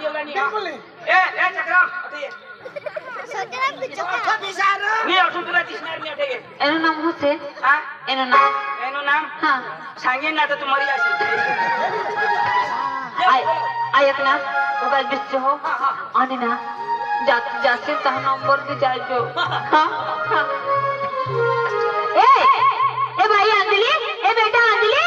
देवला नहीं बिल्कुल नहीं ए चक्रम नहीं अठुन तुला दिसणार नाही अटे एनो नाम हुसेन हां एनो नाम हां सांगेन ना तर तू मरी जाशील ऐक ना उगाच बिस्ते हो आणि ना जास्तीत दहा नंबर दे जायचो हाँ ए भाई अंजलि ए बेटा अंजलि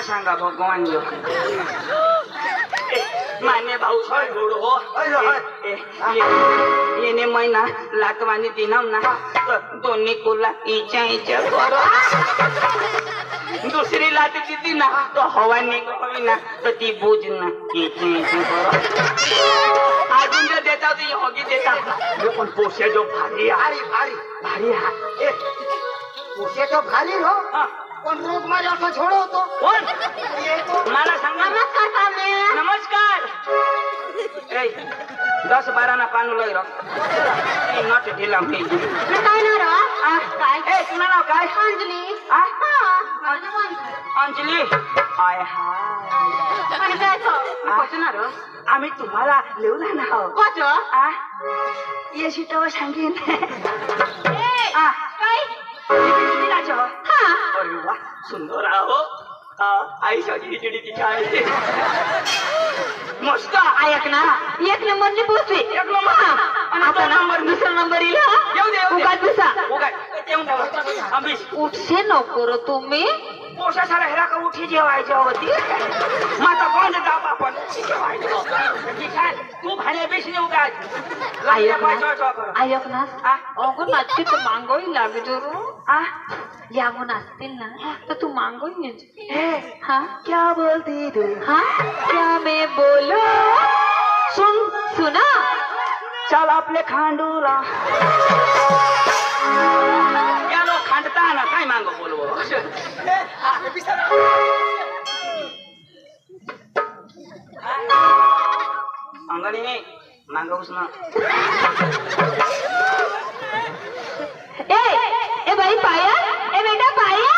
सांगा भगवान जो मान्य भाऊ छोड़ हो ये महिना लातवानी दिनम ना दोन्ही कुला इच्छा करो दुसरी लात किती ना तो हवा निघावी ना तर ती बुझ ना इच्छा करो अजून जर देता तो होगी देता पण पोषे जो भारी भारी पोषे तो भारी हो पण रोग माझ्या असं छोडो होतो कोण मला सांगा नमस्कार कामे नमस्कार ए 10-12 ना पानू लई रो ई नट ढिला मी काय ना रो काय ए तुला नाव काय अंजली अंजली आय हाय आणि काय ना रो आम्ही तुम्हाला लिहून ना हो कोच ये शिटव सांगेन काय अरे वा सुंदर आहो आई शादी चिडी ती छाय मस्त ऐक ना एक नंबरची पोचली एक नंबर आता नंबर दुसरा नंबर येईल येऊ दे उगाच दुसरा येऊन द्या आम्ही उठसे नको रो तुम्ही पोषा सारा हेरा का उठी जेवायची होती माता कोण जाऊ आपण तू भाड्या बेसने उगाच ऐक ना अगं नाचते तर मांगोई लागे जरू या वो नाचतील ना तर तू मांगोई हाँ क्या बोलती तू हाँ क्या मैं बोलूं सुना चल आपले खांडूला या लोग खांडता ना काय मांगो बोलवो अंगणी मांगोस ना ए भाई पाया ए बेटा पाया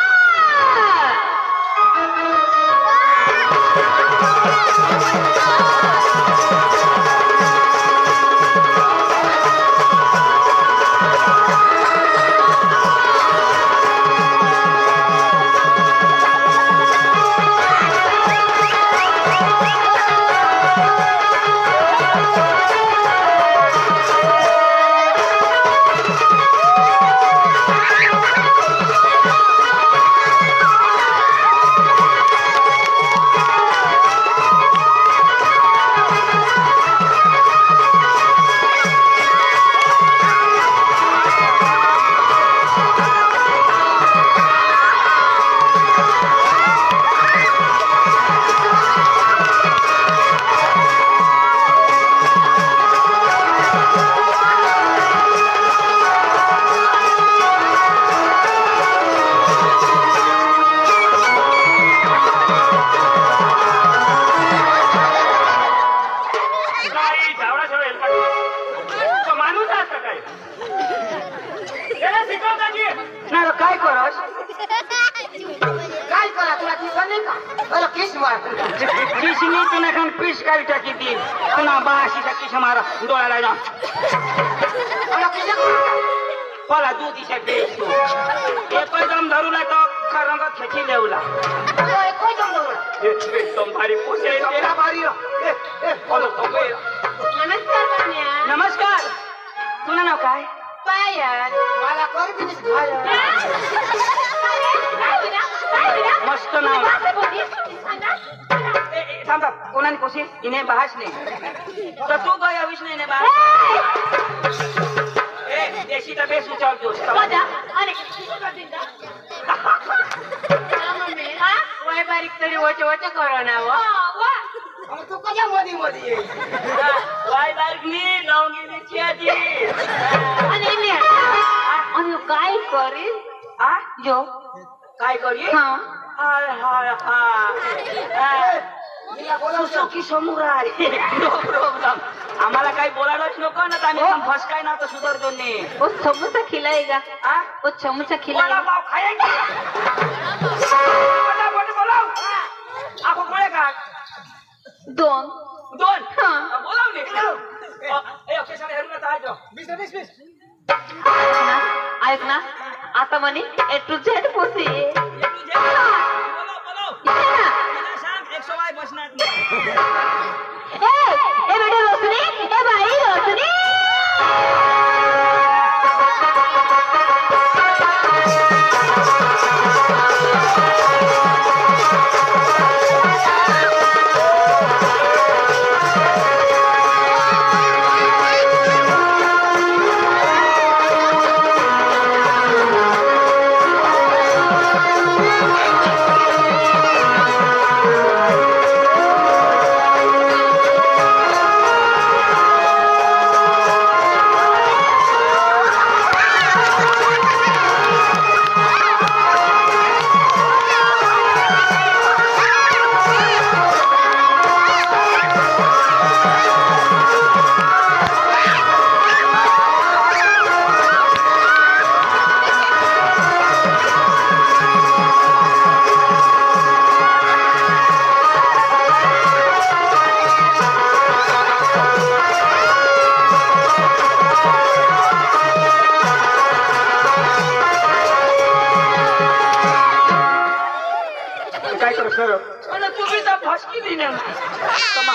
काय करा तुला ती नाही का अरे किस मार किसनी तुला खान पीस काढी टाकी ती पुन्हा बाशीचा किस मारा डोळ्याला जा अरे किस पला दूध इशा पेस तू एकदम धरू लागतो खरंग खेची लेवला कोई जम दो एकदम भारी पोसे तेरा भारी बोलो नमस्कार पाण्या नमस्कार तुला नाव काय पायल मला कर की मस्त नाव थांब कोणाने कोशी इने बहाश नाही तर तू गया विष नाही बहाश देशी का बेस उचाल जो वय बारीक तरी वच वच करो ना तू कशा मध्ये मध्ये वाय बारगली नवगिरी चियादी आणि काय करी आ जो काय करी हा हाय हाय हाय सुसुकी समुरारी नो प्रॉब्लेम आम्हाला काही बोलायलाच नको ना आम्ही एकदम फसकाय ना तर सुधरतो ने वो समोसा खिलाएगा आ वो समोसा बोला खिलाएगा पाव खाएंगे फटाफट बोलाव आखो कोळे का दोन दोन हाँ. बोलाव ने ए केसाने हेरून आता आजो 20 ऐक ना आता म्हणे ए टू झेड पोसी ए बेटा रोशनी ए भाई रोशनी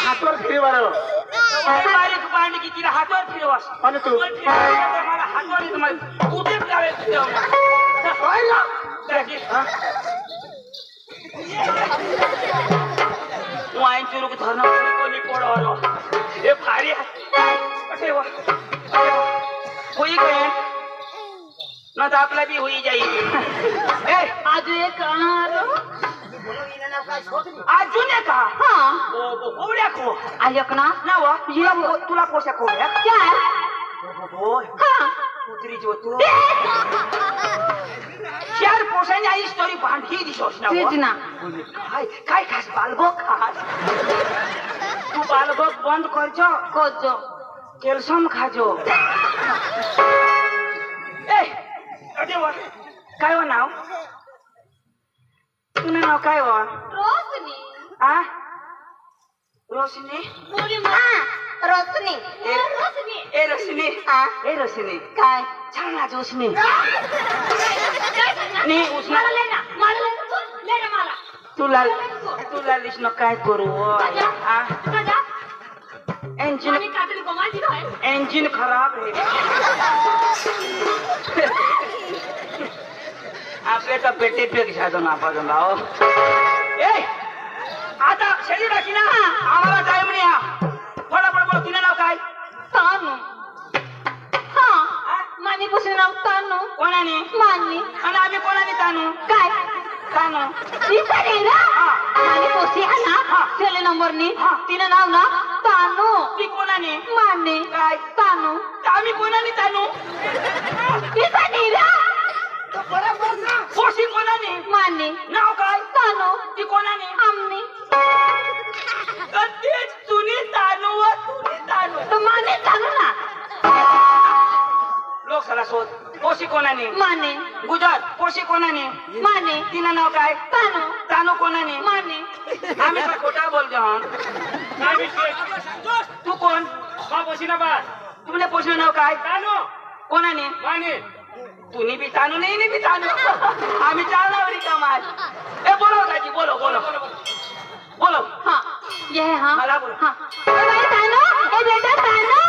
हातवर फिरवार बारीक पाणी की तिला हातवर फिरवास आणि तू मला हातवर तुम्हाला कुठे वाईन चुरुक धरणं कोणी पोडावर हे भारी कसे होई गए ना तर आपला बी होई जाईल ए आज एक अजून एक का हाँ कोवड्या खो ऐक ना नावा ये तुला पोशा कोवड्या क्या होय हाँ कुत्री जो तू चार पोशाने आई स्टोरी भांडी दिसोस ना तेच ना काय काय खास बालभोग खास तू बालभोग बंद करजो कोजो कैल्शियम खाजो ए अरे वा काय वा नाव तुझं नाव काय वा रोशनी आ रोशनी रोशनी ए रोशनी ए रोशनी काय छान ना जोशनी नी उसना मला लेना मला तुला लिस्न काय करू आ इंजिन खराब है आपले तर पेटे पेक झालं ना आपण भाऊ ए आता शरीर राखी ना आम्हाला टाइम नाही हा फटाफट बोल तुझं नाव काय तानू हाँ मानी पुसे नाव तानू कोणाने मानी आणि आम्ही कोणाने तानू काय तानू विचारे ना मानी पुसे है ना चले नंबर नी तिने नाव ना तानू ती कोणाने मानी काय तानू आम्ही कोणाने तानू विचारे ना पोशी कोणाने मानी नाव काय तानू ती कोणाने आमनी तेच तुनी तानू व तुनी तानू तो माने तानू ना लोक सला शोध पोशी कोणाने माने गुजरात पोशी कोणाने माने तिनं नाव काय तानू तानू कोणाने माने आम्ही तर खोटा बोलतो हं. तू कोण तुमने पोषण नाव काय कोणाने तुम्ही बी तानू नाही बी तानू आम्ही चालणार कमाल ए बोलो दाजी बोलो बोलो बोलो हाँ ये है हाँ मला बोलो हाँ ए भाई तानू ए बेटा तानू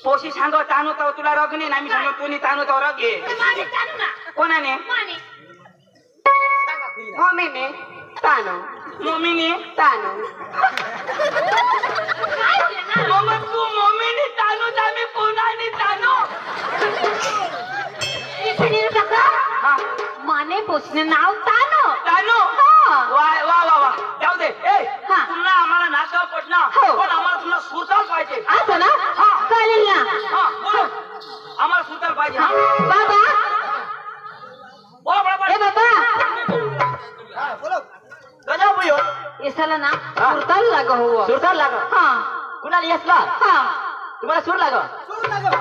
पोशी सांगो तानू तो तुला रग नाही आम्ही सांगो कोणी तानू तो रग घे कोणाने मम्मीने तानू मम्मीने तानू मग तू मम्मीने तानू आम्ही कोणाने तानू माने पोसने नाव तानू तानू वा वा वा वा जाऊ दे ए तुला आम्हाला नाचाव पडना पण आम्हाला तुला सुरताल पाहिजे असं ना चालेल ना बोलो आम्हाला सुरताल पाहिजे बाबा ए बाबा बोलो गजाव बोयो येसाला ना सुरताल लागो हो सुरताल लागो हां कुणाला येसला हां तुम्हाला सूर लागो सूर लगो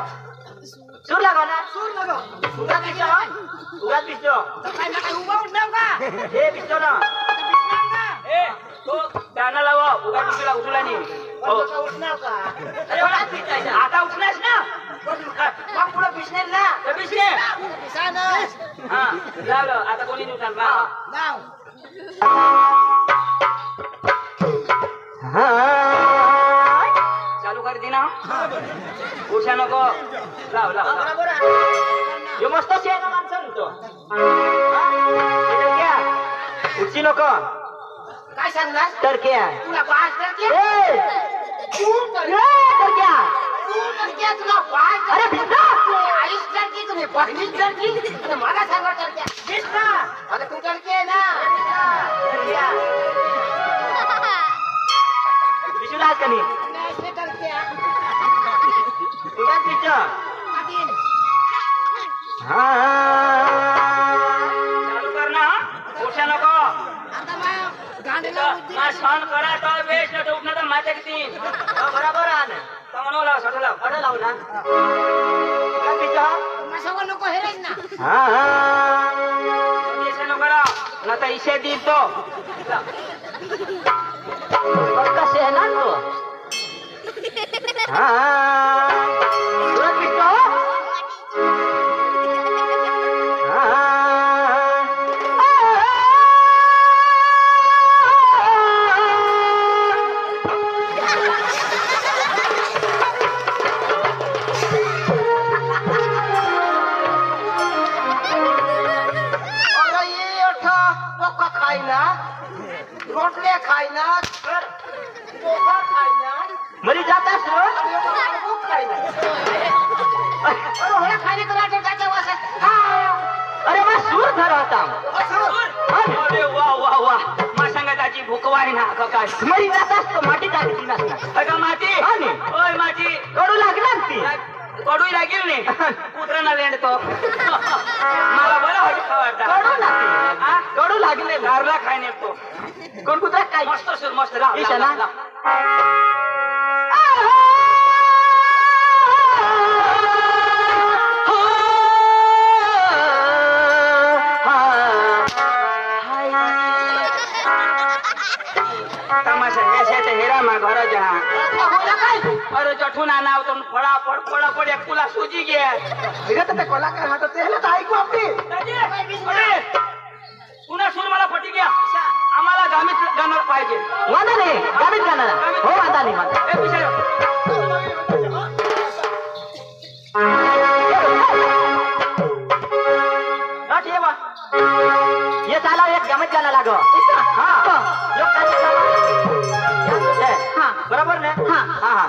सूर लागो ना सूर लगो उगाच बिचो उगाच बिचो काय ना काय उभा उठणार का ए बिचो ना ए तो गाणं लावा उगाच बिचोला उचला नाही हो उठणार का अरे बघा बिचायचा आता उठलास ना मग पुढे बिचनेल ना तर बिचने बिसानस हां लावलं आता कोणी नाही उठणार बा नाव चालू कर दे ना उठा नको लाव लाव बरोबर यो मस्त आहे ना माणसं तो क्या उची नको काय सांगणार तर क्या तुला पाच करते ए तर क्या तुला पाच अरे बिस्सा आईस करते तुम्ही पहिलीच करते मला सांगा करते बिस्सा अरे तू करते ना विश्वनाथ कनी ऐसे करते उगाच बिचो आदिन चालू कर ना उठा नको आता मैं गांडीला मा छान करा तो वेश न उठना तर माझ्या किती बरोबर आहे ना तमनो लाव सट लाव अरे लाव ना उगाच बिचो माझ्यावर नको हेरेच ना इसे नको लाव ना तर इसे दी तो पक्का शहना तो उगाच बिचो रोटले खायना पोहा खायना मरी जातास रो खूप खायना अरे खाली कराटे त्याच्या वासात अरे मा सूर धरवता अरे वा वा वा मा संगताची भूकवाय ना काय मरी जातास तो माटी टाकी दिनास ना अगं माटी ओय माटी कडू लागला ती कडू लागेल ने कुत्र्याला लेंडतो मला बरं होईल खावाटा कडू लागते कडू लागले घरला खाय नेतो कोण कुत्रा काय मस्त सूर मस्त लाव लाव तमाशा ऐसे ते हेरा मा घर जहाँ अरे जठून आना तो फड़ा पड़ एक कुला सूजी गया कलाकार हा तर त्याला ऐकू आपली अरे पुन्हा सूर मला पटी घ्या आम्हाला गामीत गाणं पाहिजे वादा नाही गावीत गाणं हो वादा नाही माझा ए पिशा ठेवा ये चाला एक गमत गाणं लाग हा बरोबर ना हा हा